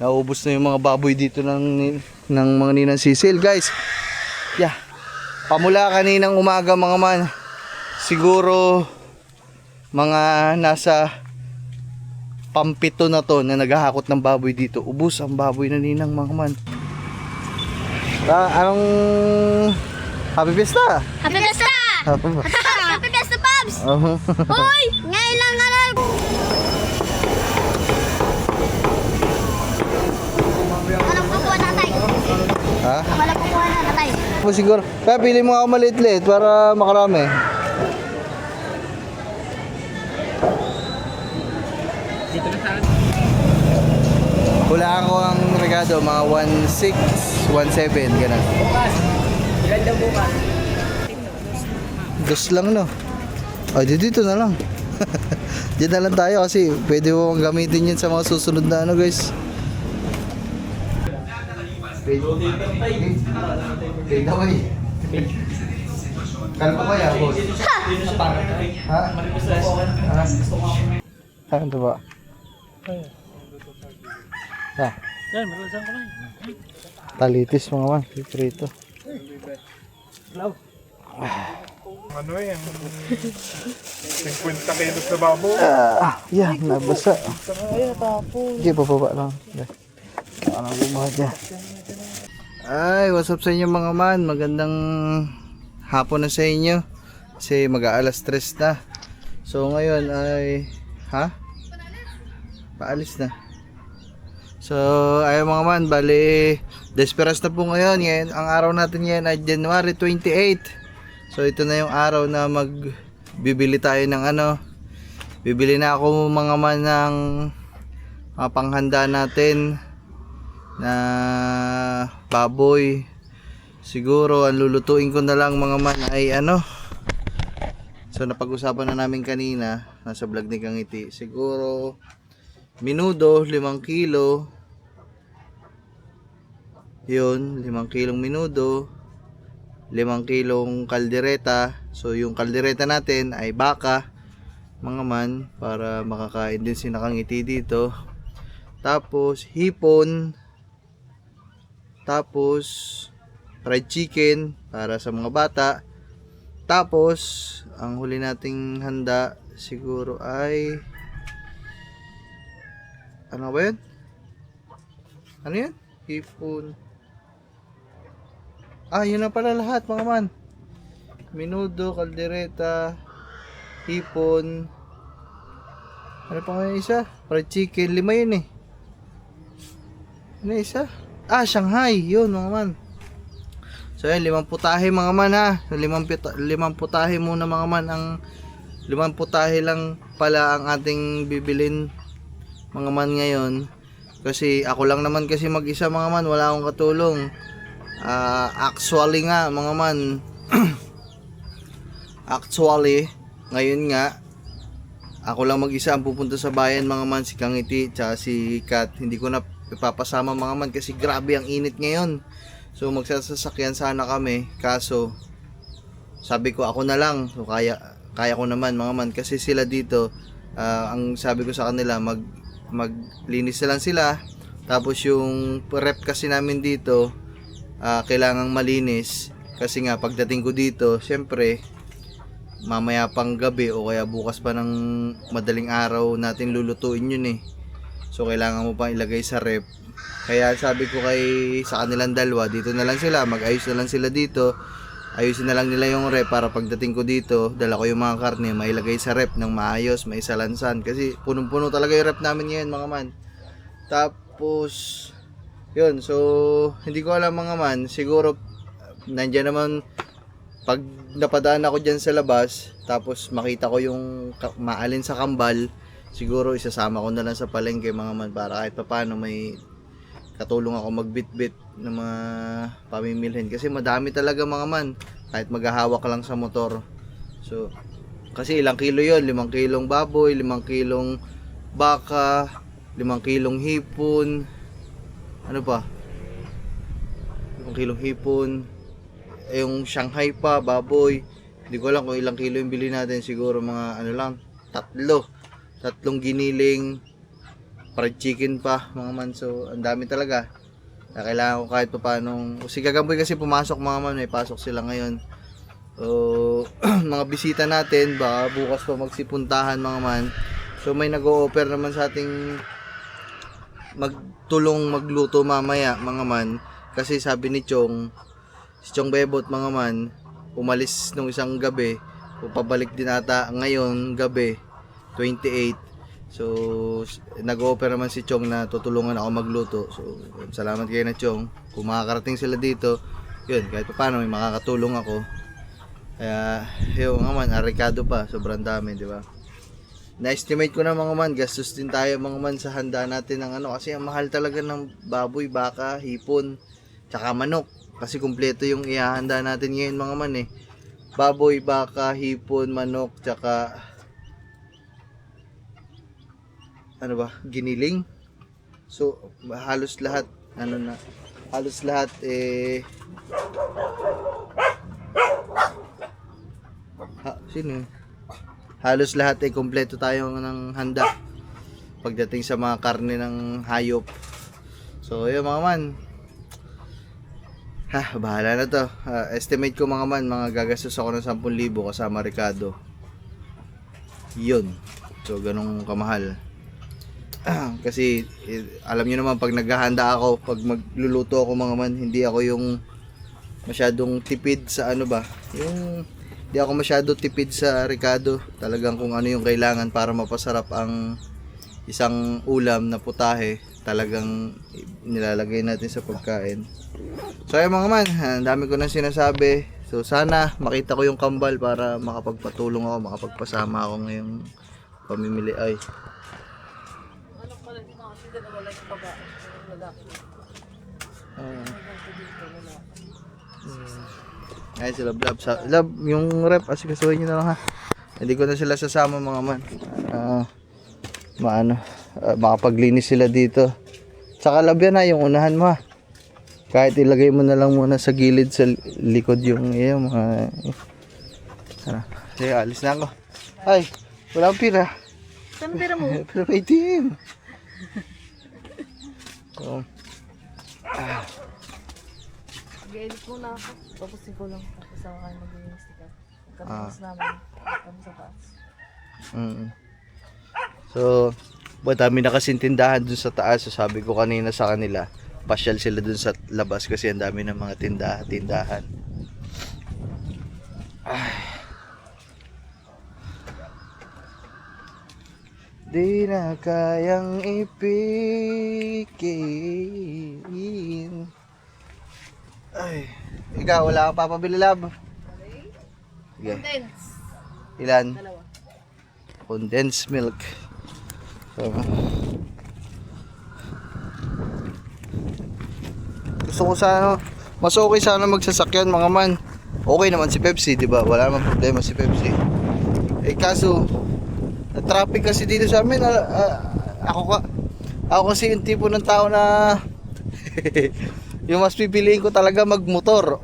Naubos na yung mga baboy dito ng mga ninang Sisil, guys. Yeah. Pamula kaninang umaga mga man, siguro mga nasa pampito na to na naghahakot ng baboy dito. Ubos ang baboy na ninang mga man. Anong Happy Fiesta? Happy Fiesta! Happy Fiesta, Babs! Hoy! Ngayon lang nga lang! Walang kukuha na tatay. Ha? Walang kukuha na tatay. Siguro. Kaya pili mo ako maliit-liit para makarami. Dito na saan? Hulaan ko ang regado, mga 1.6, 1.7, ganun. Bukas. Ilan daw bukas? Dos lang, no? Ay, dito na lang. Diyan na lang tayo kasi pwede mo gamitin yun sa mga susunod na ano, guys. Pwede away. Kalpa ko yan, boss. Ha? Ha? Ano ba? Ha? Yan, marusan ko lang. Talitis mga man, prito. Hello. Ano yan? 50 kilos na babo. Yan, nabasa. Sige, papaba lang. Ano gumawa dyan? Ay, what's up sa inyo mga man? Magandang hapon na sa inyo. Kasi mag-aalas 3 na. So ngayon ay... Ha? Paalis na. So, ayun mga man, bali, desperas na po ngayon. Ang araw natin ngayon ay January 28. So, ito na yung araw na magbibili tayo ng ano. Bibili na ako mga man ng panghanda natin na baboy. Siguro, ang lulutuin ko na lang mga man ay ano. So, napag-usapan na namin kanina, nasa vlog ni Kangiti. Siguro, minudo, 5 kilo. Yun, 5 kilong minudo, 5 kilong kaldereta. So yung kaldereta natin ay baka, mga man, para makakain din si Nakangiti dito. Tapos hipon. Tapos fried chicken para sa mga bata. Tapos ang huli nating handa siguro ay ano ba yun? Ano yan? Hipon. Yun na pala lahat mga man. Minudo, kaldereta, hipon. Ano pa nga yung isa? Fried chicken, 5 yun eh. Ano yung isa? Shanghai, yun mga man. So yun, 5 putahe mga man ha. 5 putahe muna mga man. Ang 5 putahe lang pala ang ating bibilin mga man ngayon. Kasi ako lang naman kasi mag-isa mga man, wala akong katulong. Actually nga mga man actually ngayon nga ako lang mag-isa ang pupunta sa bayan mga man, si Kangiti tsaka si Kat. Hindi ko na ipapasama mga man kasi grabe ang init ngayon. So magsasasakyan sana kami, kaso sabi ko ako na lang. So kaya ko naman mga man kasi sila dito, ang sabi ko sa kanila maglinis na lang sila. Tapos yung rep kasi namin dito kailangang malinis kasi nga pagdating ko dito syempre mamaya pang gabi o kaya bukas pa ng madaling araw natin lulutuin yun eh. So kailangan mo pang ilagay sa rep. Kaya sabi ko sa kanilang dalawa, dito na lang sila, mag-ayos na lang sila dito. Ayusin na lang nila yung rep para pagdating ko dito, dala ko yung mga karne, mailagay sa rep ng maayos, may salansan. Kasi punong-puno talaga yung rep namin ngayon mga man. Tapos yun, so hindi ko alam mga man, siguro nandiyan naman pag napadaan ako dyan sa labas, tapos makita ko yung maalin sa kambal, siguro isasama ko na lang sa palengke mga man para kahit pa paano may katulong ako magbitbit ng mga pamimilhin. Kasi madami talaga mga man, kahit maghahawak lang sa motor. So, kasi ilang kilo yun, 5 kilong baboy, 5 kilong baka, 5 kilong hipon, ano pa? 5 kilong hipon, yung Shanghai pa, baboy. Hindi ko alam kung ilang kilo yung bili natin. Siguro mga ano lang, 3 giniling fried chicken pa mga man. So ang dami talaga. Kaya kailangan ko kahit pa paano. Si Gagamboy kasi pumasok mga man, may pasok sila ngayon. So mga bisita natin, baka bukas pa magsipuntahan mga man. So may nag-o-offer naman sa ating magtulong magluto mamaya mga man. Kasi sabi ni Chong, si Chong Bebot mga man, umalis nung isang gabi, pabalik din ata ngayon gabi 28. So nag-offer naman si Chong na tutulungan ako magluto. So salamat kayo na Chong. Kung makakarating sila dito, yun, kahit pa paano may makakatulong ako. Kaya yun mga man, arikado pa, sobrang dami, di ba? Na-estimate ko na mga man, gastos din tayo mga man sa handa natin ng ano, kasi ang mahal talaga ng baboy, baka, hipon, tsaka manok. Kasi kumpleto yung ihahanda natin ngayon mga man eh. Baboy, baka, hipon, manok, tsaka ano ba, giniling. So halos lahat halos lahat sino yun? Halos lahat ay kumpleto tayo ng handa pagdating sa mga karne ng hayop. So yun mga man, bahala na to. Estimate ko mga man, mga gagastos ako ng 10,000 kasama Ricardo. Yun, so ganong kamahal. Kasi alam niyo naman, pag naghahanda ako, pag magluluto ako mga man, hindi ako yung masyadong tipid sa ano ba, yung hindi ako masyado tipid sa Ricardo. Talagang kung ano yung kailangan para mapasarap ang isang ulam na putahe, talagang nilalagay natin sa pagkain. So ayun mga man, ang dami ko nang sinasabi. So sana makita ko yung kambal para makapagpatulong ako, makapagpasama ako ngayong pamimili. Ay, ay sila Lab, yung rep asikasuhin nyo na lang ha. Hindi ko na sila sasama mga man. Makapaglinis sila dito. Saka Lab yan ha, yung unahan mo ha. Kahit ilagay mo na lang muna sa gilid sa likod yung mga sige, alis na ako. Ay, wala akong pira. Saan pera mo? Pero may team. So, Mag-edit muna ako. Tapusin ko lang. Tapos ako kayo mag-iinis ka. Pagkatapos namin. Kami sa taas. So, dami na kasing tindahan dun sa taas. So, sabi ko kanina sa kanila, pasyal sila dun sa labas kasi ang dami ng mga tindahan. Di na kayang ipikin. Ay, ikaw wala ka papabili Lab? Sige. Condense. Ilan? 2. Condensed milk. So, gusto ko sana, mas okay sana magsasakyan mga man. Okay naman si Pepsi, di ba? Wala naman problema si Pepsi. Eh kaso, traffic kasi dito sa amin. Ako kasi yung tipo ng tao na yung mas pipiliin ko talaga magmotor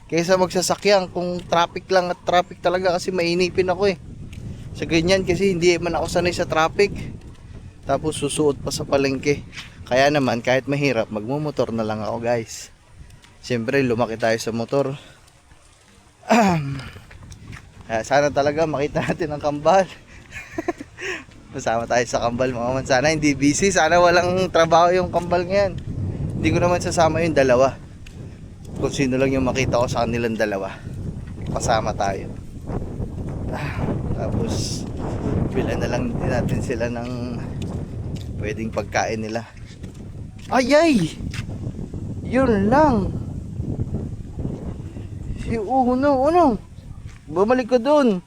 kaysa magsasakyan kung traffic lang, at traffic talaga kasi mainipin ako eh. Sa ganyan kasi hindi man ako sanay sa traffic. Tapos susuot pa sa palengke. Kaya naman kahit mahirap, magmumotor na lang ako guys. Siyempre lumaki tayo sa motor. Sana talaga makita natin ang kambal. Masama tayo sa kambal mga man. Sana hindi busy, sana walang trabaho yung kambal ngayon. Hindi ko naman sasama yung dalawa. Kung sino lang yung makita ko sa kanilang dalawa, kasama tayo. Tapos bilan na lang din natin sila ng pwedeng pagkain nila. Ay! Yun lang. Si Uno. Bumalik ko dun.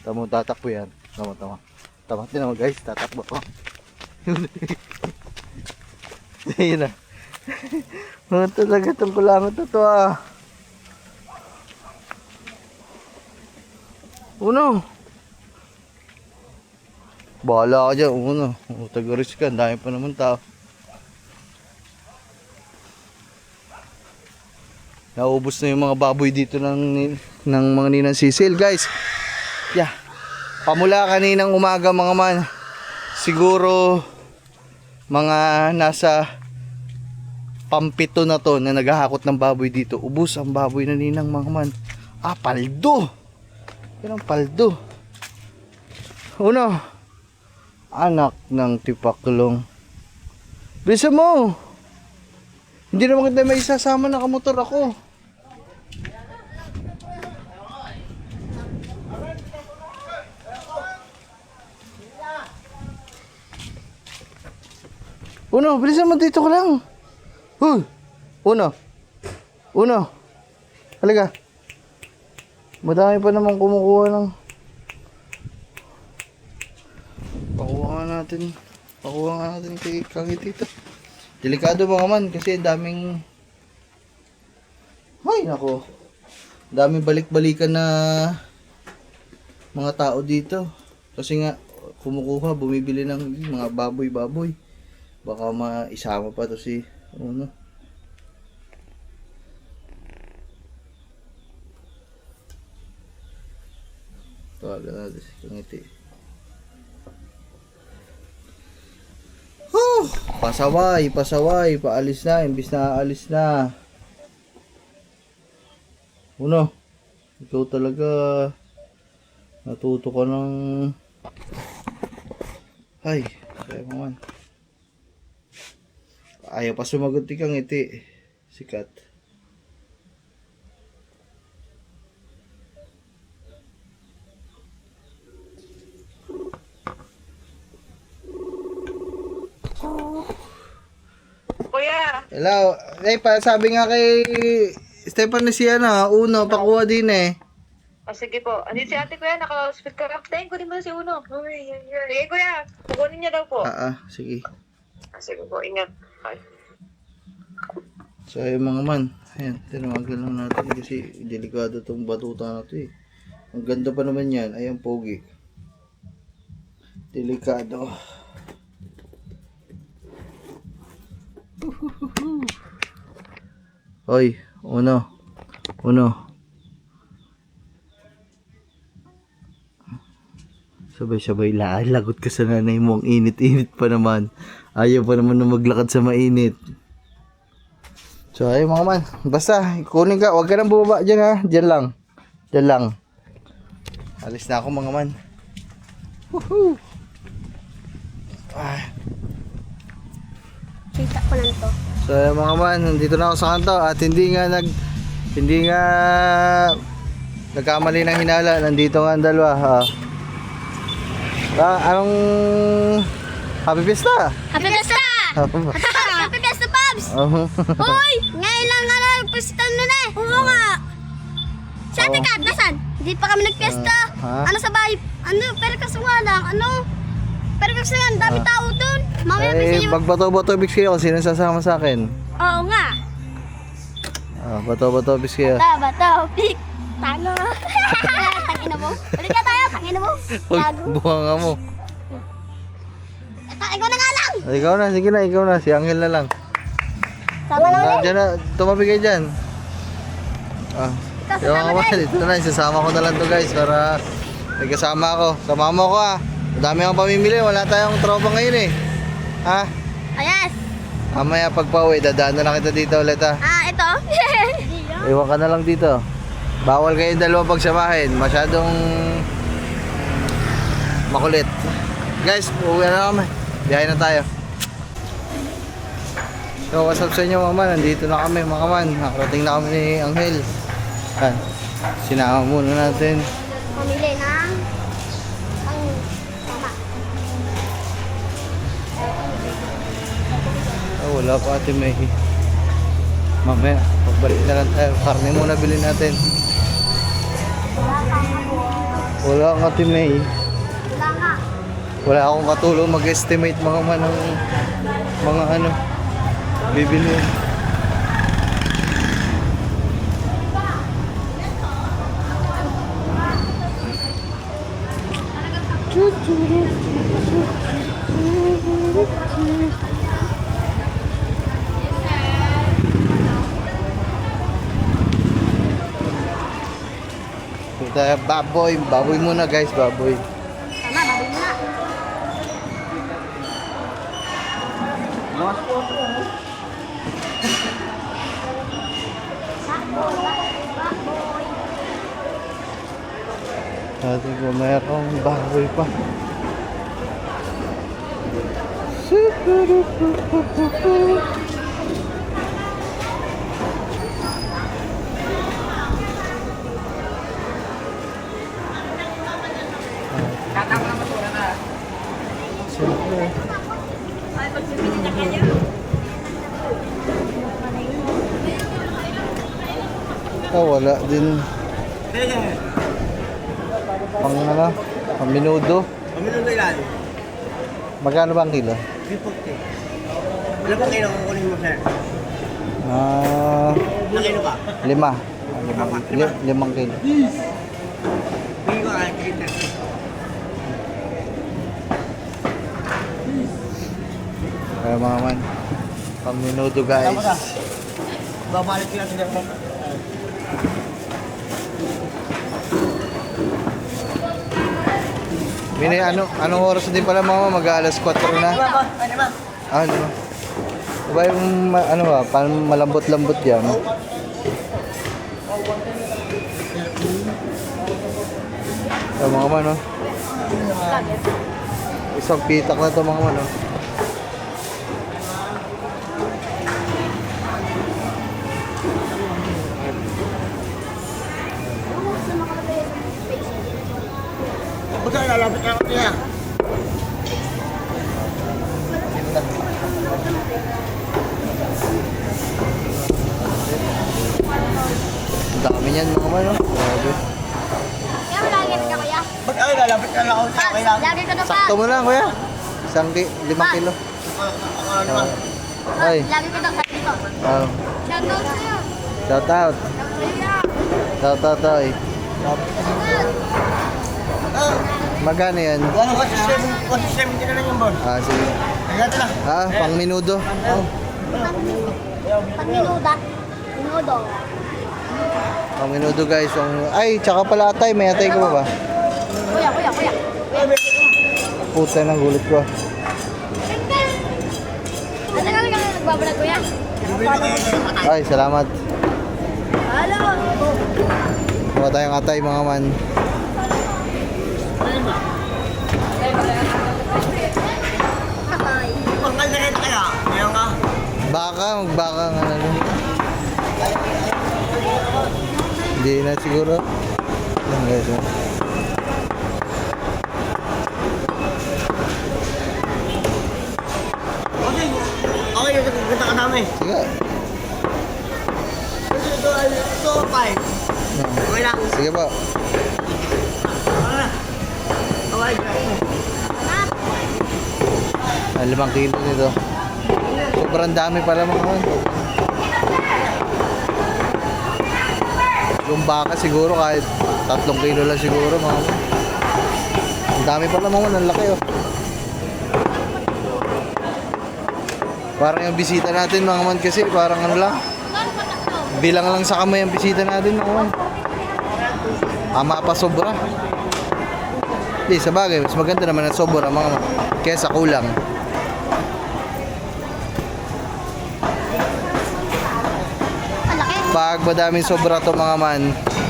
Tama, tatakbo yan. Tama. Tama guys, tatakbo ko. Ayun na. Mga talaga itong kulangot na to ah. Uno. Bahala ka dyan, Uno. Taga-risk ka, dami pa naman tao. Naubos na yung mga baboy dito ng mga ninang sisil guys. Yeah. Pamula kaninang umaga mga man, siguro mga nasa pampito na to na naghahakot ng baboy dito. Ubus ang baboy na ninang mga man. Ah, paldo. Yan ang paldo. Uno. Anak ng tipaklong. Bisa mo. Hindi naman kita may isasama, nakamotor ako. Uno, bilisan mo, dito ka lang. Huy! Uno. Uno. Halika. Madami pa naman kumukuha ng... Pakuha nga natin. Pakuha nga natin kay Kangiti ito. Delikado mga man kasi daming... Ay, nako. Daming balik-balikan na mga tao dito. Kasi nga, kumukuha, bumibili ng mga baboy-baboy. Baka maisama pa to si ano. Tawagan natin si Kangiti. Pasaway, pasaway, paalis na, imbis na aalis na. Uno, ikaw talaga natuto ka ng... Ay, kaya man. Ayaw pa sumagot ni Kangiti. Sikat. Kuya! Hello. Sabi nga kay Stefan na siya na, Uno, pakuha din eh. O sige po. Andito si ate kuya, naka-speaker up. Tayo, kunin mo na si Uno. Eh kuya, kukunin niya daw po. Sige. Sige po, ingat. So yung mga man, ayan, tinawagan lang natin kasi delikado tong batuta na to eh. Ang ganda pa naman yan, ayan pogi. Delikado. Hoy, Uno. Sabay-sabay lagot ka sa nanay mo, ang init-init pa naman. Ayaw pa naman na maglakad sa mainit. So ayun mga man, basta kunin ka, huwag ka nang bumaba dyan ha, dyan lang. Alis na ako mga man. Woohoo! Kita ko lang to. So ayun mga man, nandito na ako sa kanto at hindi nga nagkamali ng hinala, nandito nga ang dalawa ha. Anong Happy Fiesta? Happy Fiesta! Happy Fiesta, Babs! Hoy! Ngayon lang nga nagpista na na eh. Oo nga. Si Ate Kat, nasan? Hindi pa kami nagpista. Ano sa bahay? Pero kasi nga lang, pero kasi nga, dami tao dun. Mamaya may sa'yo. Magbato-bato bigs kayo kung sino sasama sa akin. Oo nga. Bato-bato bigs kayo. Bato, pik. Tano. Tangina mo. Balik ka tayo, tangina mo. Gago. Buhanga mo. Ikaw na nga lang. Ikaw na, sige na, ikaw na. Si Angel na lang. Sama na ulit. Diyan na, tumabi kayo dyan. Ikaw Yung sasama mga din. ito na, isasama ko na lang to guys para may kasama ako. Sama mo ko Madami akong pamimili, wala tayong tropa ngayon eh. Ha? Yes. Mamaya pagpa-uwi, dadaan na lang kita dito ulit ha. Ito. Iwan ka na lang dito. Bawal kayong dalawa pagsamahin. Masyadong makulit. Guys, uwi na kami. Biyahe na tayo. So, what's up sa inyo mga man? Nandito na kami mga man. Nakarating na kami ni Angel. Sinama muna natin. Pamili ng tama. Wala pa ate May. Mamaya, pagbalik na lang tayo. Karne muna bilhin natin. Wala kang ate May. Wala nga. Wala akong katulong mag-estimate mga man ng mga bibili. Baboy muna guys, baboy. Tama, baboy mo na. Sabi ko, mayroong baboy pa. Siyempre. Wala din. Pang ano? Pang minudo. Pamilong na ilan? Magkano ba ang kilo? 340. Ilan bang kilo kukunin mo, sir? Ilang kilo ka? 5. Limang kilo. Bigyan ko ka, kita. Kaya mga man. Pang minudo guys. Babalik ko natin dyan. Mini, anong oras din pala mama? Mag-alas 4 na. Ah, di ba? Diba yung, ano ba, parang malambot-lambot yan. So, mga man, no? Isang pitak na to mga man, no? Baga, lalapit na ako niya. Ang dami niyan mga man, no? Grabe. Kaya malagi ka kuya. Baga, lalapit na ako niya. Okay lang. Lagi ka na pa. Sakto mo lang, kuya. 5 kilo. Ako naman. Ay, Lagi ka na sa dito. Shoutout sa'yo. shout out. Shout out, ay. Magkano yan? Ano ka, 70 na lang yung boss. Ah, sige. Agad lang. Ah, pang minudo. Oh, Pag minuda. Minudo. pang minudo guys. Ay, tsaka pala atay. May atay ko ba? Kuya. Puta ng gulit ko. Ano ka nagbabalag kuya? Ay, salamat. Halo. Kuha tayong atay mga man. Pangkal na rin kaya. Ngayon ka. Magbaka nga na lang. Hindi na siguro. Yan guys. Oh. Okay, nagkakita ka namin. Sige. Ito, 5. Okay lang. Sige po. Okay. 5 kilo nito. Sobrang dami pala mga man. Yung baka siguro kahit 3 kilo lang siguro mga man. Ang dami pala mga man. Ang laki oh. Parang yung bisita natin mga man kasi parang ano lang. Bilang lang sa kamay ang bisita natin mga man. Tama pa sobra. Hindi, sa bagay, mas maganda naman ang sobra mga man. Kesa kulang. Malaki. Pag madaming sobra to mga man,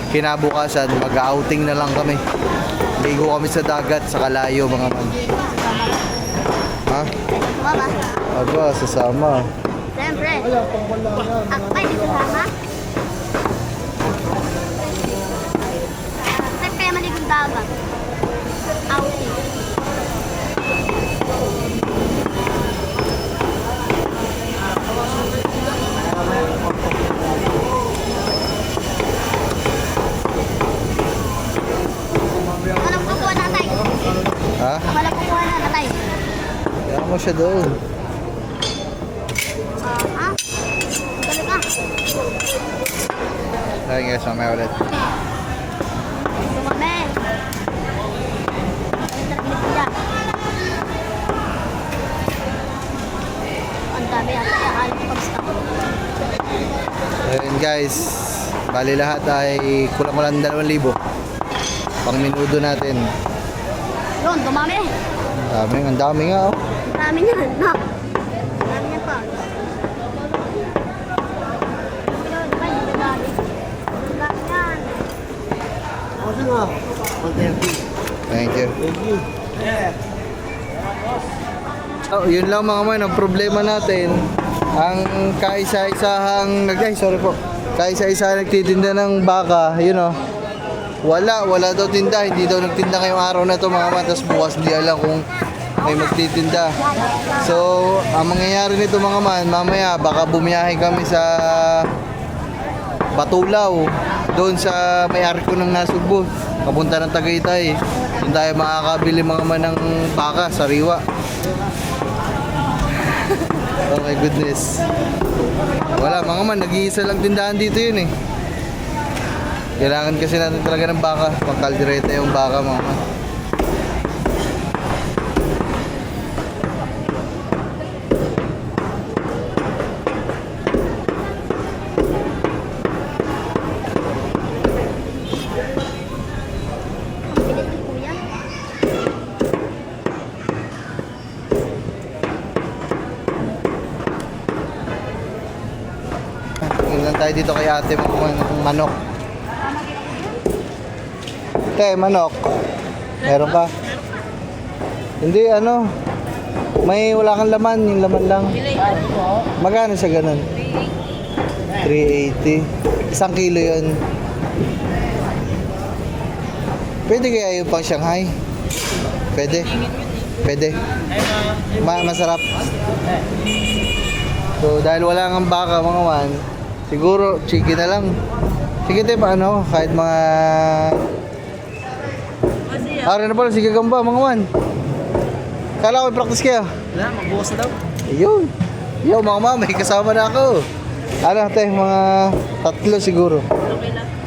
kinabukasan, mag-outing na lang kami. Ligo kami sa dagat, sa Kalayo mga man. Ha? Mama. Aba, sasama. Siyempre. Ay, di kasama? Trip kaya maligong dagat. Outing. Walang kukuha na tay. Ha? Walang kukuha na tay. Kaya mo siya doon. Ha? Galing ka. Ayun guys, mamaya ulit. Dumami. Internet niya. Ang dami ata. Akala ko pag-stop. Ayun guys, bali lahat ay kulang-kulang 2,000. Pang minudo natin. Yun, dumami. Ang dami nga oh. Ang dami niyan. No? Ang dami niyan pa. Oh, yun lang mga man, ang problema natin, ang kaisa-isahang kaisa-isa nagtitinda ng baka, yun oh. Wala daw tinda, hindi daw nagtinda ngayong araw na to mga man, tapos bukas di alam kung may magtitinda. So, ang mangyayari nito mga man, mamaya baka bumiyahe kami sa Batulaw, doon sa may-ari ko ng Nasugbo, papunta ng Tagaytay. Doon tayo makakabili mga man ng baka, sariwa. Oh my goodness. Wala mga man, nag-iisa lang tindahan dito yun eh. Kailangan kasi natin talaga ng baka, pangkaldereta yung baka mga man. Bilit ni kuya. Tingnan lang tayo dito kay ate mga manok. Te, manok. Meron ka? Hindi, ano. May wala kang laman, yung laman lang. Magkano sa ganun? 380. 1 kilo yun. Pwede kaya yung pang Shanghai? Pwede? Pwede. Masarap. So, dahil wala kang baka mga man, siguro chicken na lang. Sige tayo pa ano, kahit mga... Araw na pala, sige gamba mga man. Kala ko i-practice kayo. Wala, magbukas na daw. Ayun. Yo mga man, may kasama na ako. Ano tayo, mga 3 siguro.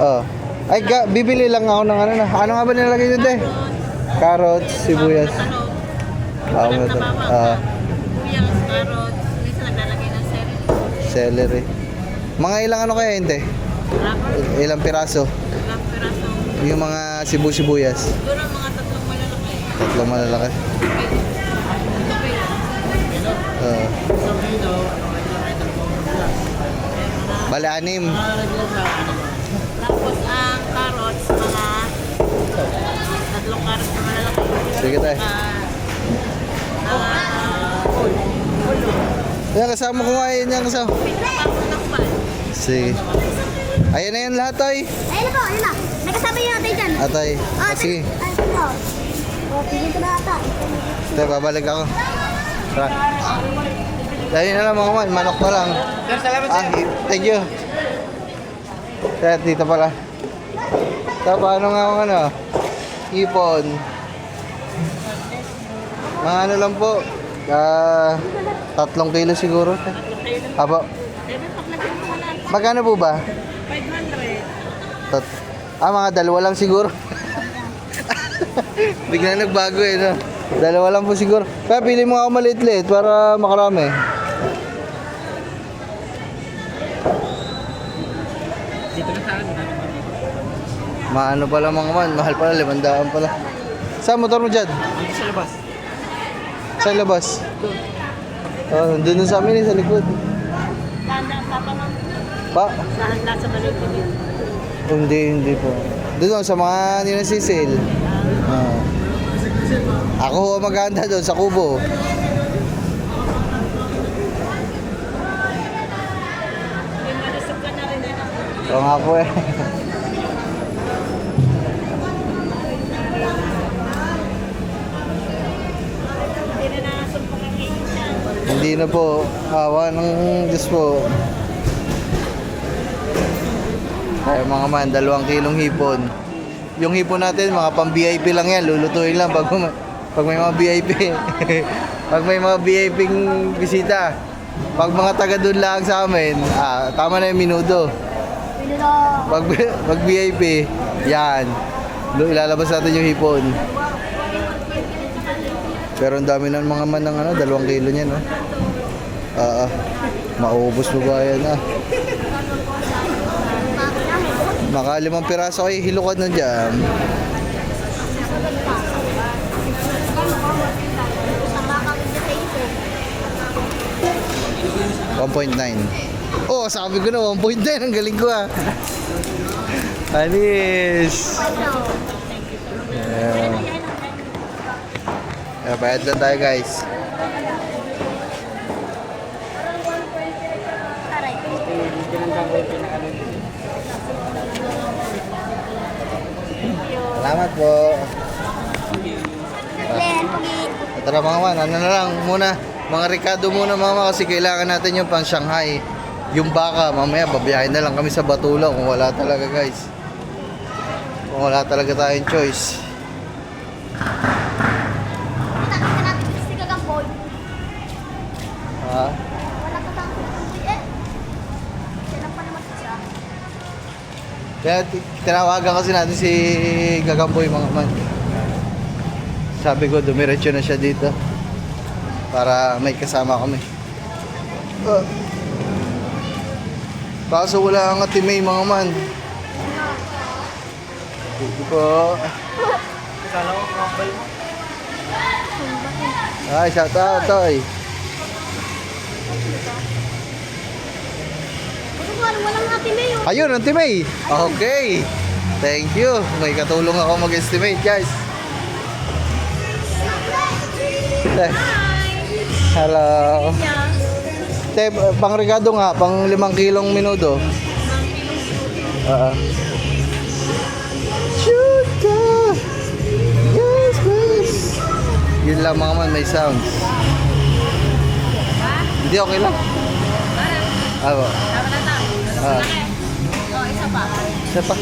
Oh. Ay, bibili lang ako ng ano na. Ano nga ba nilalagay dito te? Carrots, sibuyas. Oo nga to. Buyang, carrots, minsan naglalagay ng Celery. Mga ilang ano kaya yun te? wrapper, Ilang piraso? ilang piraso. Yung mga sibuyas. Siguro mga 3 malalaki. 3 malalaki. Oo. Bale, 6. Tapos ang carrots, mga 3 carrots na malalaki. Sige tayo. Yan, kasama ko nga yun yan kasama. Sige. Ayan na yan lahat ay. Ayun na po, ayun na. Nagkasama yun natin dyan. Atay. Sige. Ayun po. O, pigil ko na ata. Tayo, babalik ako. Tara. Dahil na lang mga man, manok na lang. Sir, salamat Ah, thank you. Kaya dito pala. Tapos paano nga ako ano? Ipon. Mga ano lang po. 3 kilo siguro. Apo. Magkano po ba? 500. Mga 2 lang siguro. Bigla nagbago eh, no? 2 lang po siguro. Kaya pili mo ako maliit-liit para makarami. Maano pala mga man, mahal pala, 500 pala. Saan motor mo dyan? Dito sa labas. Sa labas? Oh, doon sa amin sa likod. Pa? Nasa balik ko dito. Hindi po. Doon sa mga ninasisil. Ako ho maganda doon sa kubo. May malusog ka na rin eh. Oo nga po eh. Hindi na nasumpong ang hingin siya. Hindi na po. Awa ng Diyos po. Kaya mga man, 2 kilong hipon. Yung hipon natin, mga pang VIP lang yan. Lulutuin lang pag may mga VIP. Pag may mga VIP bisita. Pag mga taga doon lang sa amin, tama na yung minuto. Pag VIP, yan. Ilalabas natin yung hipon. Pero ang dami ng mga man ng 2 kilo niya, no? Maubos mo ba yan, Maka 5 piraso ay hilukad na dyan. 1.9. Oh, sabi ko na 1.9. Ang galing ko Anis. Bayad lang tayo guys. tinandang ko yung pinakano. Salamat po. Len, pogi. Tara mga man, ano na lang muna. Mga Ricardo muna mama kasi kailangan natin yung pang Shanghai. Yung baka, mamaya babiyahin na lang kami sa Batulaw kung wala talaga guys. Kung wala talaga tayong choice. Kita natin si Gagamboy. Ha? Wala ka tang eh. Siya lang pa naman siya. Kaya tinawagan kasi natin si Gagamboy mga man. Sabi ko dumiretso na siya dito. Para may kasama kami. Kaso wala ang Ate May mga man. Thank you po. Kala ko kakabal mo. Ay, shout out, Toy. Walang Ate May. Ayun, Ate May. Okay. Thank you. May katulong ako mag-estimate, guys. Hello. Te, pang Ricardo nga, pang 5 kilong minuto. Shoot ka! Yes, please! Yun lang mga man, may sounds. Hindi, okay lang. Aba. Isa pa.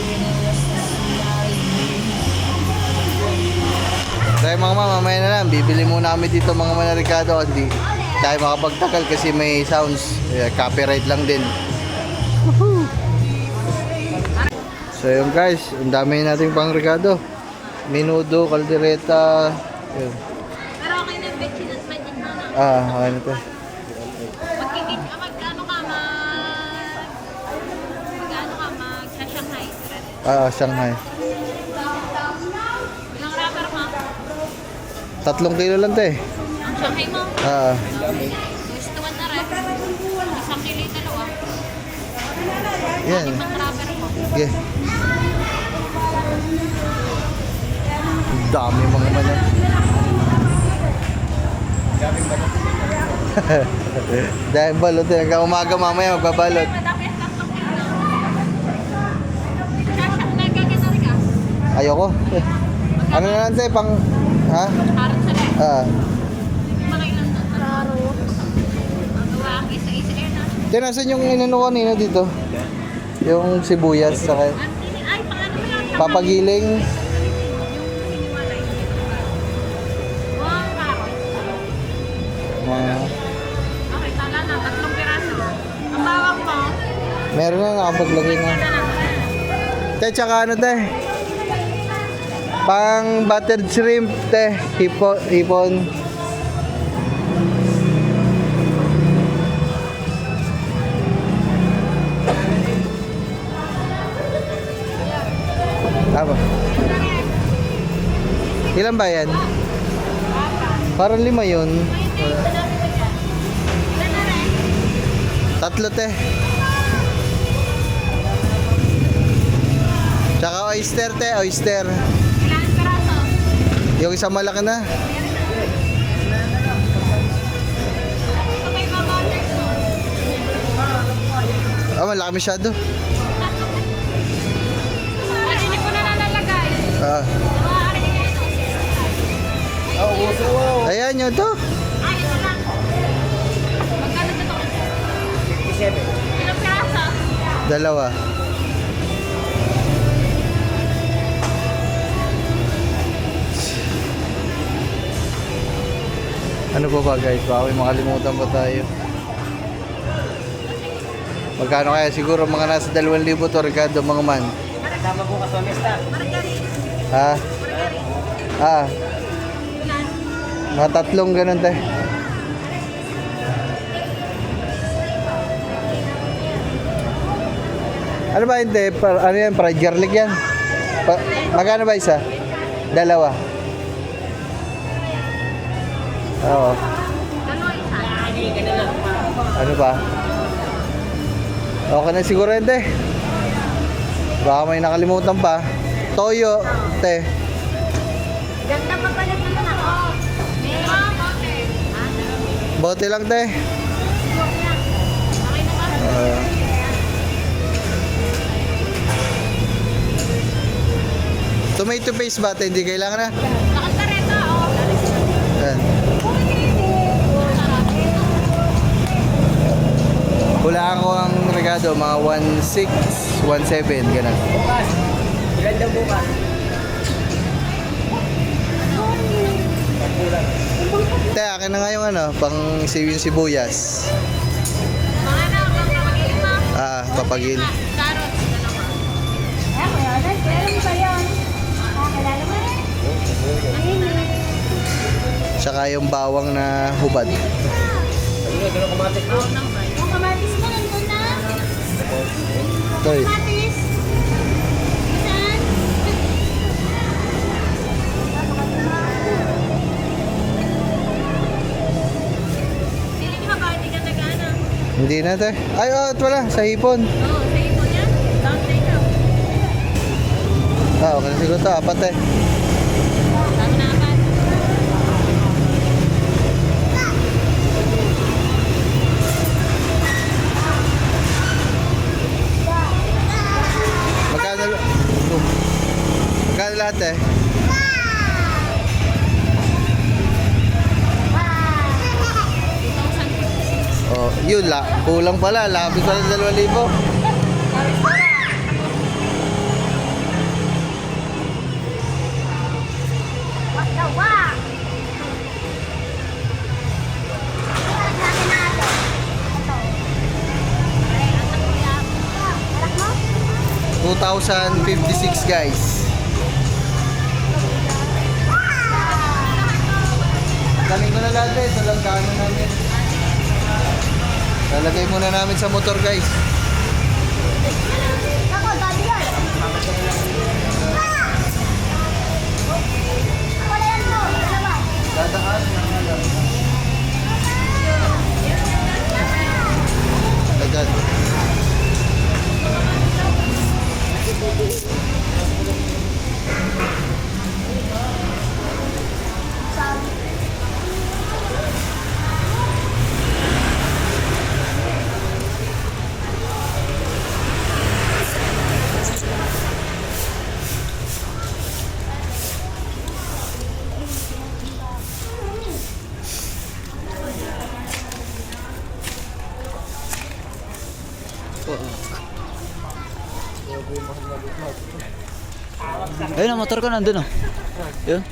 Kaya mga mama, mamaya na lang, bibili muna kami dito mga manarikado kasi tayo makapagtagal kasi may sounds, copyright lang din. So yun guys, ang dami nating pang Ricardo. Menudo, kaldereta, yun. Pero okay na betchin at magic mo na. Okay na to. Mag-Shanghai. Shanghai. Ilang wrapper mo? 3 kilo lang te. Ang Shanghai mo? Gusto mo na rin. 1 kilo yung dalawa. Yan. Ang wrapper mo? Okay. Dami mga manyan. Dahil balot eh. Hanggang umaga mamaya magbabalot. Madami ang 3 kilo. Nagagana rin ka? Ayoko. Ano na lang te, pang... Ha? Harap sa rin. Mga ilang doon. Klaro. Ang gawa ang isa-isa air na. Tinasan yung inano kanina dito. Yung sibuyas saka Ay, paano mo yan? papagiling. Yung siniwalay. Wow, karoy. Okay, tala na. 3 piraso. Ang bawang mo. Meron na nakapaglagay na. Te, tsaka ano te? Pang buttered shrimp te. Hipon. Apa? Ilan ba yan? Parang 5 yun. 3 te. Tsaka oyster te, oyster. Ilan piraso? Yung isang malaki na. Ito may mga orders mo. Malaki masyado. Ay, hindi ko na nalalagay. Maaari niya ito. Ayan yun to. Ay, ito lang. Magkano ito? 57. Ilang piraso? 2. Ano pa ba guys? Baka may makalimutan pa tayo. Magkano kaya? Siguro mga nasa 2,000 to Ricardo mga man. Tama po ka sa mesta. Ha? Mga 3 ganun tayo. Ano ba hindi? Ano yan? Fried garlic yan? Magkano ba isa? 2. Oo. Ano ba? Okay na siguro yun, te. Baka may nakalimutan pa. Toyo, te. Ganda pa pala ito na ako. Bote lang, te. may to face ba? Hindi kailangan na. Nakakareta, oh. Yan. Hulaan ko ang regado, mga 1.6, 1.7, ganun. Bukas. Ilan daw bukas? Te, akin na nga yung ano, pang yung sibuyas. Mga na, papagilin mo. Papagil. Carrots, dalawa. Meron ba yun? Kilala mo rin? Tsaka yung bawang na hubad. Doon kumatik mo. Yung kamatis mo, nandun na. Toy. Kamatis. Saan? Feeling mo ba, hindi ka nag-ano? Hindi na te. Ay, wala. Sa hipon. Oo, sa ipon yan. Down take out. Okay na siguro ito. Apat eh. Tama na apat. Magkano lahat eh? Oh, yun la. Kulang pala. Labis pala 2,000. Wah! 2,056 guys. Galing ko na lahat eh. Ito lang kano namin. Lalagay muna namin sa motor guys. Ako, dati yan. Wala yan mo. Dalawa. Dadaan na nga lang. Agad. Ayun ang motor ko nandun oh. Yun.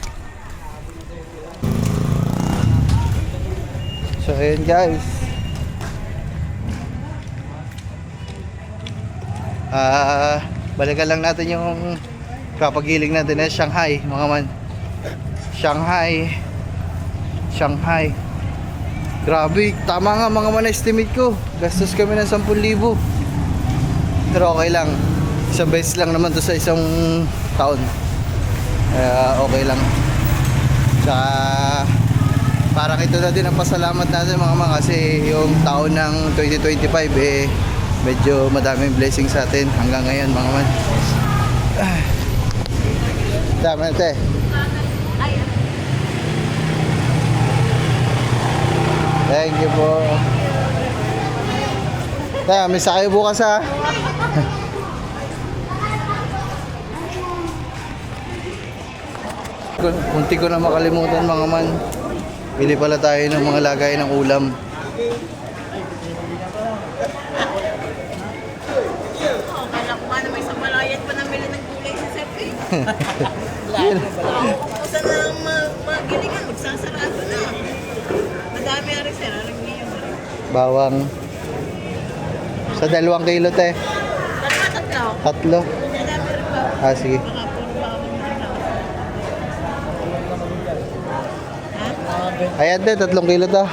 So ayun guys. Balikan lang natin yung kapagiling natin na Shanghai mga man. Shanghai. Grabe, tama nga mga man estimate ko. Gastos kami ng 10,000. Pero okay lang. Isang beses lang naman to sa isang taon. Okay lang. Tsaka parang ito na din ang pasalamat natin mga man kasi yung taon ng 2025 medyo madaming blessing sa atin hanggang ngayon mga man. Dami na te. Thank you po. Tayo, may sakay bukas ha. Munti ko na makalimutan mga man. Bili pala tayo ng mga lagay ng ulam. Kala ko nga na may samalayan pa namili ng gulay sa Sir eh. Saan na magilingan, magsasarado na. Madami na rin sir, alam niyo yun. Bawang. Sa 2 kilo te. Tatlo. 3. Madami rin ba? Sige. Baka puro bawang na lang. Ayan te, 3 kilo to.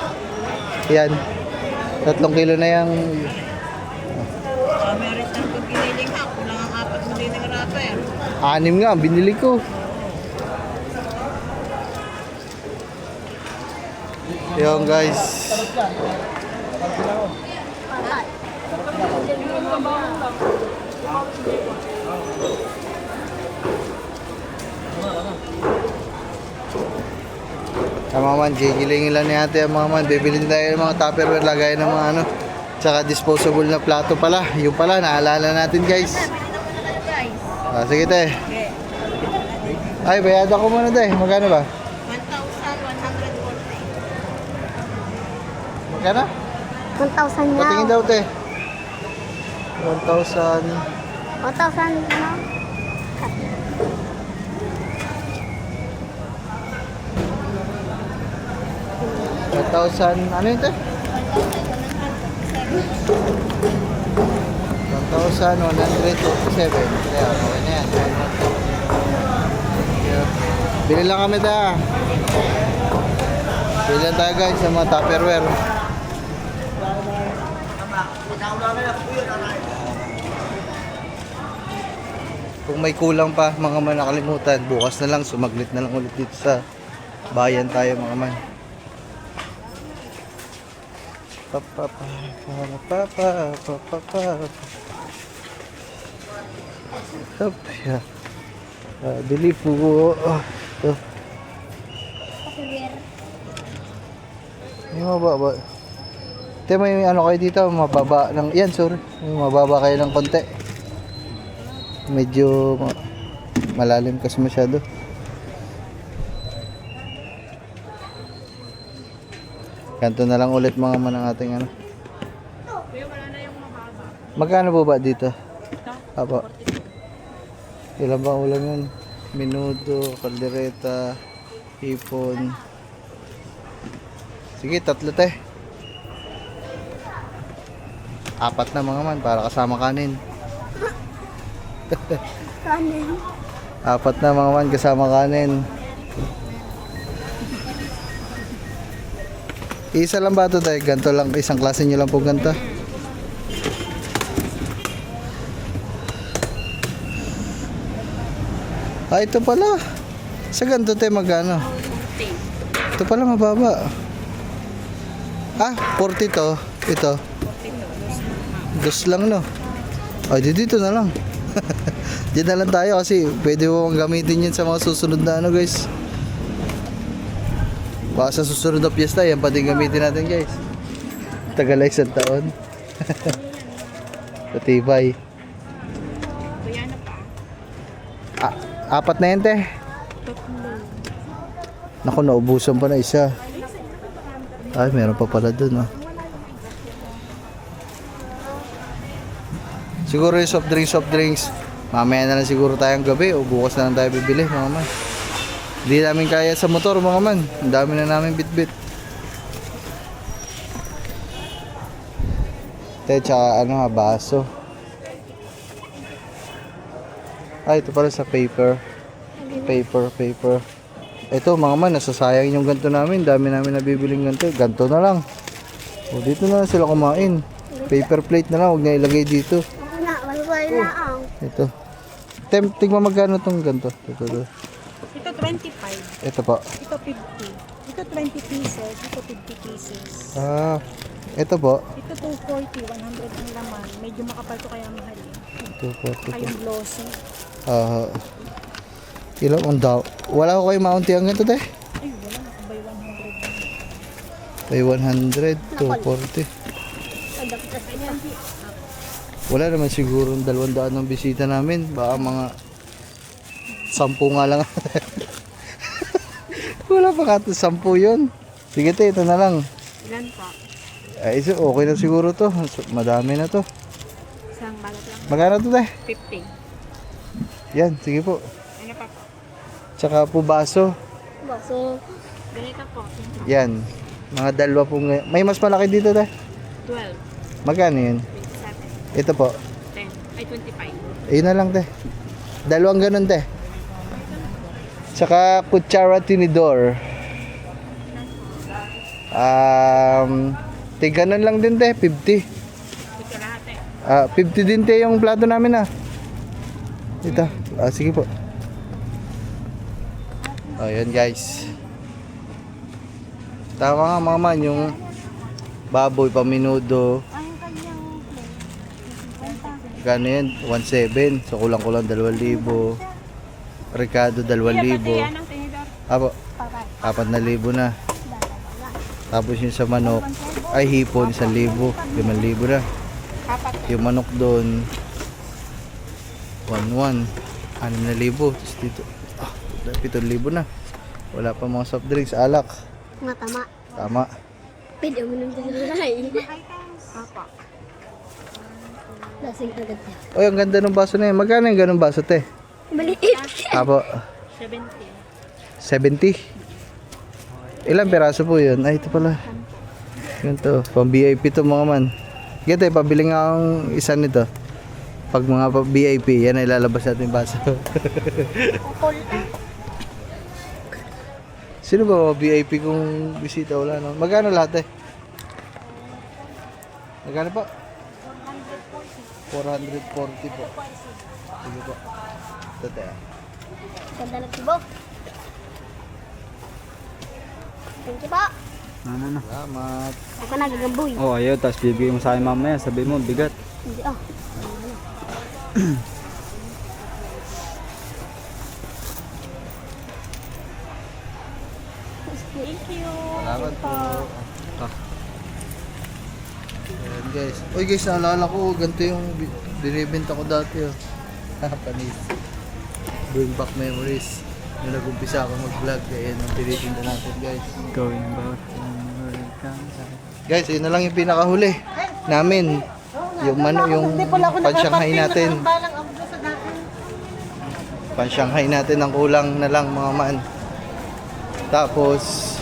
Yan. 3 kilo na yung Meron siyang pagpiniling ha, kulang ang 4 mo din ng rapper. 6 nga, binili ko. Yung guys. Mga man, gigilingin lang ni ate ang mga man. Bibilin tayo ng mga tupperware, lagay ng mga ano. Tsaka disposable na plato pala. Yung pala, naalala natin guys. Sige te. Ay, bayad ako muna tayo. Magkano ba? 1,140. Magkano? 1,000 na. Patingin daw, te. 1,000. 1,000 na. 1,000, ano yun, te? 1,147. Kaya, okay na yan. Bili lang kami ta. Bili lang tayo guys sa mga Tupperware. Kung may kulang pa mga man nakalimutan, bukas na lang, sumaglit na lang ulit dito sa bayan tayo mga man. Yeah. Dili po. Ito. May mababa. Ito may ano kayo dito, mababa ng, yan sorry. May mababa kayo ng konti. Medyo malalim kasi masyado. Kanto na lang ulit mga man ang ating ano. Magkano po ba dito? Apo. Ilan ba ulam yun? Menudo, kaldereta, hipon. Sige, 3 te. 4 na mga man para kasama kanin. Kanin. 4 na mga man kasama kanin. Isa lang ba ito tayo? Ganto lang, isang klase nyo lang po ganto. Ah, ito pala. Sa ganto tayo magkano? Ito pala mababa. Ah, 40 to. Ito. 2 lang no. Ay, dito na lang. Diyan na lang tayo kasi pwede mo gamitin yun sa mga susunod na ano guys. Baka sa susunod na piyesta, yan pati gamitin natin guys. Tagal ay 1 taon. Patibay. Ah, 4 na yan te. Naku, naubusan pa na isa. Ay, meron pa pala dun oh. Siguro yung soft drinks. Mamaya na lang siguro tayong gabi o bukas na lang tayo bibili mga man. Hindi namin kaya sa motor mga man. Ang dami na namin bit-bit. Tsaka ano ha, baso. Ay, ito pala sa paper. Paper. Ito mga man, nasasayang yung ganto namin. Dami namin nabibiling ganto. Ganto na lang. O, dito na lang sila kumain. Paper plate na lang, huwag na ilagay dito. Wala, walwal na ang. Ito. Tingnan magkano tong ganto. Ito. Ito 25. Ito po. Ito 50. Ito 20 pieces. Ito 50 pieces. Ah, ito po. Ito 240. 100 ang laman. Medyo makapal to kaya mahal eh. Ito po. Kayong glossy. Ilan ang daw? Wala ko kayo maunti ang ganito te. Ay, wala na. By By 100. 100, 240. Wala naman siguro 200 ng bisita namin. Baka mga 10 nga lang. Wala pa ka 10 yun. Sige te, ito na lang. Ilan pa? Ay, okay na siguro to. Madami na to. Isang balat lang. Magkano to te? 50. Yan, sige po. Ano pa po? Tsaka po baso. Baso. Ganito po. Yan. Mga dalawa po. May mas malaki dito te. 12. Magkano yun? 27. Ito po. 10. Ay, 25. Ayun na lang te. Dalawang ganun te. Tsaka kutsara tinidor. Tiganan lang din te, 50. Ito lahat eh. 50 din te yung plato namin ah. Ito. Sige po. Ayan guys. Tama nga mga man yung baboy paminudo. Gano yan? 1,700. So kulang-kulang 2,000. Ricardo 2,000. Yan ang tinidor. Apo. 4,000 na. Tapos yung sa manok ay hipon 1,000. 5,000 na. Yung manok doon 1,100. 6,000. Tapos dito 7,000 na. Wala pa mga soft drinks, alak. Nga tama. Tama. Pwede mo nang dinalay. Lasing agad niya. Oy, ang ganda ng baso na yun. Magkano yung ganung baso, te? Maliit. Apo. 70. Ilang peraso po yun? Ay, ito pala. Yun to. Pang VIP to mga man. Sige, te, pabili nga akong isa nito. Pag mga VIP, yan ay lalabas natin yung baso. Sino ba mga VIP kung bisita? Wala no? Magkano lahat eh? Magkano po? 440 po. Sige po. Ito tayo. Ganda ng tibo. Thank you po. Ano. Salamat. Ako nagagamboy. Oh, ayaw. Tapos bibigay mo sa akin mamaya. Sabi mo, bigat. Hindi oh. Salamat po. Ayan guys. Uy guys, naalala ko, ganito yung binibenta ko dati. Oh. Panis. Bring back memories. Nung nag-umpisa ako mag-vlog, kaya yan ang binibenta natin guys. Going back. Guys, yun na lang yung pinakahuli namin. Yung pan-Shanghai natin. Pan-Shanghai natin ang kulang na lang mga man. Tapos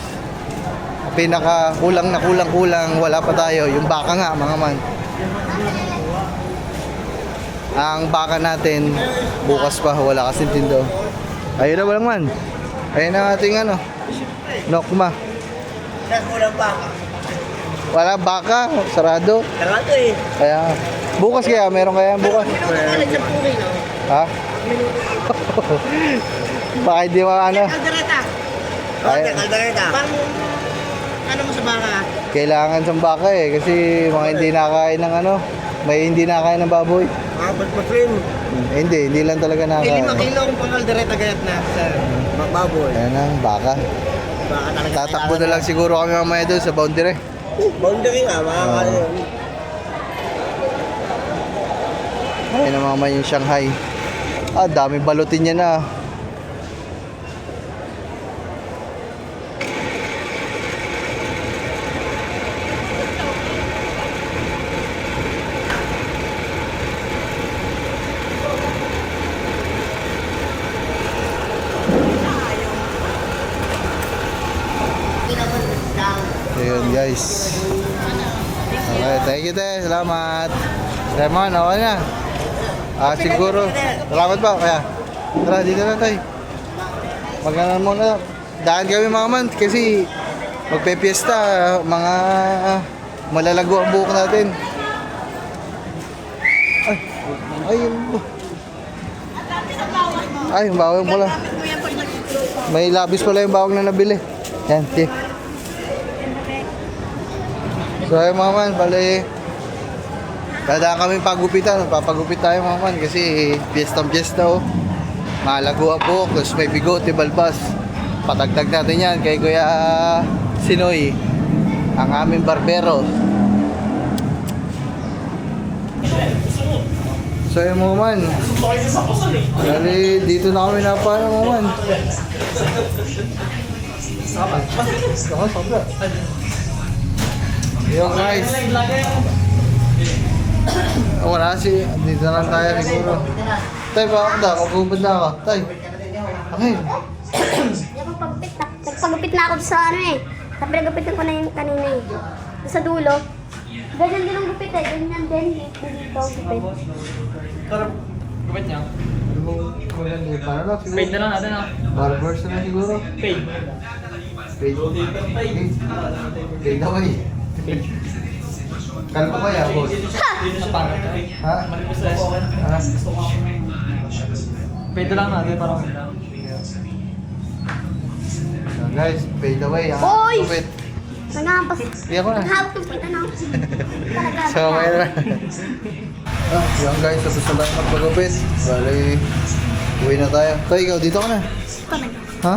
pinaka kulang na kulang wala pa tayo. Yung baka nga mga man. Ang baka natin bukas pa, wala kasing tindo. Ayun na walang man. Ayun na ating ano. Nokma. Kulang pa. Wala baka, sarado. Sarado eh. Kaya bukas kaya meron kaya bukas. Kulang sa puki, no? Ha? Baka hindi mo ano. Kaldereta. Ay, Kaldereta. Parang ano mo sa baka? kailangan sa baka eh kasi mga hindi nakain ng ano, may hindi nakain ng baboy. Mga patpatrim. Hindi lang talaga nakain. 5 kilo ang pang kaldereta gayat na sa magbaboy. Ayan ang baka. Baka talaga. Tatakbo na lang siguro kami mamaya doon sa boundary. Boundary nga, mga kalyo. Ayun na mamaya yung Shanghai. Ah, dami balutin niya na. Ayun guys. Okay, thank you te. Salamat. Raymond, okay na. Siguro. Salamat po. Kaya, tara, dito na tayo. Magandang muna. Daan kami mga man kasi magpe-fiesta. Mga malalago ang buhok natin. Ay, yung bawang pala. May labis pala yung bawang na nabili. Yan, tip. So ayun mga man, bali dadaan kami pagupitan, papagupit tayo mga man kasi piyesta oh. Malago ang buhok, tapos may bigote, balbas. Patagtag natin yan kay Kuya Sinoy, ang aming barbero. So ayun mga man, bali dito na kami napano mga man. Sobra. Yo guys. Wala si dito na lang tayo siguro. Tay ba ako da? Magpupad na ako. Tay. Okay. Nagpagupit na ako sa ano eh. Sa pinagapitan ko na yung kanina eh. Sa dulo. Ganyan din ang gupit eh. Ganyan din. Dito ang gupit. Gupit niya? Para lang siguro. Paid na lang natin ah. Barbers na siguro. Paid. Paid. Paid ako eh. Kalpa ko ya, boss. Ha? Ha? Paid na lang natin parang. So guys, paid away. Ang Oy! gupit. Nangahampas. Hindi ako na. Nanghawak ng kita na ako. So, okay na. Yan guys, tapos na tayo magpagupit. Bali, uwi na tayo. Tay, ikaw, dito ka na. Ha?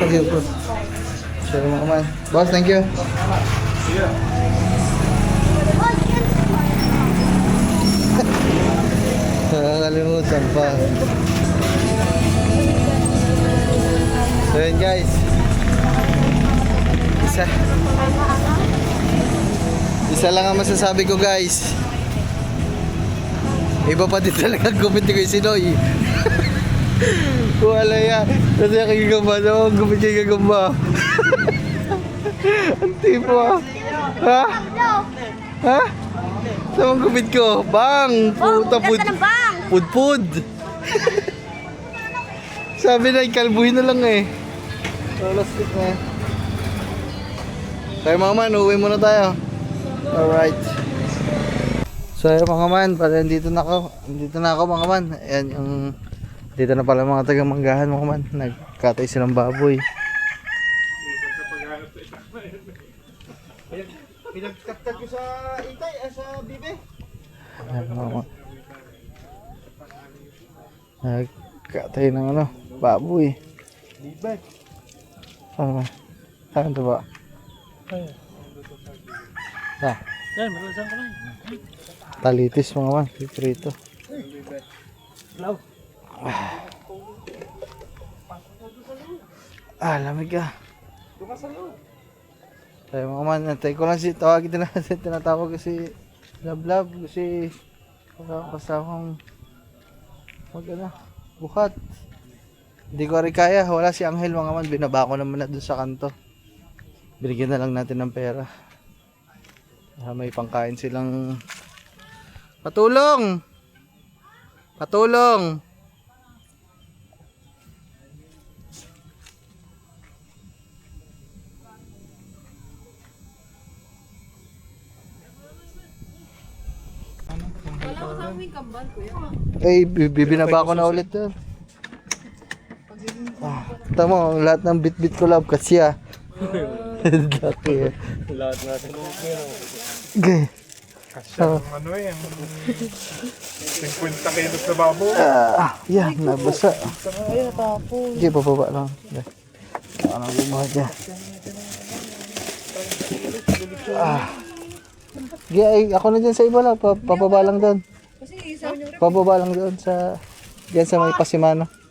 Sige, boss. Sige mo kumain. Boss, thank you. Nakakalimutan pa. Ayan guys. Isa lang ang masasabi ko guys. Iba pa din talaga gupit ni Kuya Sinoy. Wala yan. Kasi kagagamba na ako, gupit kay gagamba. Ang tipo ah. Ha? Ha? Saan ang gupit ko? Bang! Puta pud. Pud. Sabi na, ikalbuhin na lang eh. Plastic na eh. Kaya mga man, uwi muna tayo. Alright. So ayun mga man, pala dito na ako mga man. Ayan yung, dito na pala mga taga-manggahan mga man. Nagkatay silang baboy. Pinagkatag ko sa itay, sa bibe. Ayan mga man. Nagkatay ng ano, baboy. Bibe. Saan ito ba? Ah. Talitis mga man, piprito. Lamig ah. Tayo mga man, antay ko lang tawagin na tinatawag ko si Lablab, kasi kasamang bukat. Hindi ko rin kaya, wala si Angel mga man, binaba ko naman na dun sa kanto. Binigyan na lang natin ng pera. May pangkain silang patulong. Bibinaba ko na ulit doon. Tama, lahat ng bit-bit ko love kasi dati Lahat natin. Okay. Kasi ang ano yan. 50 kilos na baboy. Yan, nabasa. Sige, bababa lang. Ano gumawa dyan? Sige, ako na dyan sa iba lang. Pababa lang doon. Pababa lang doon sa... Diyan sa may Pasimano.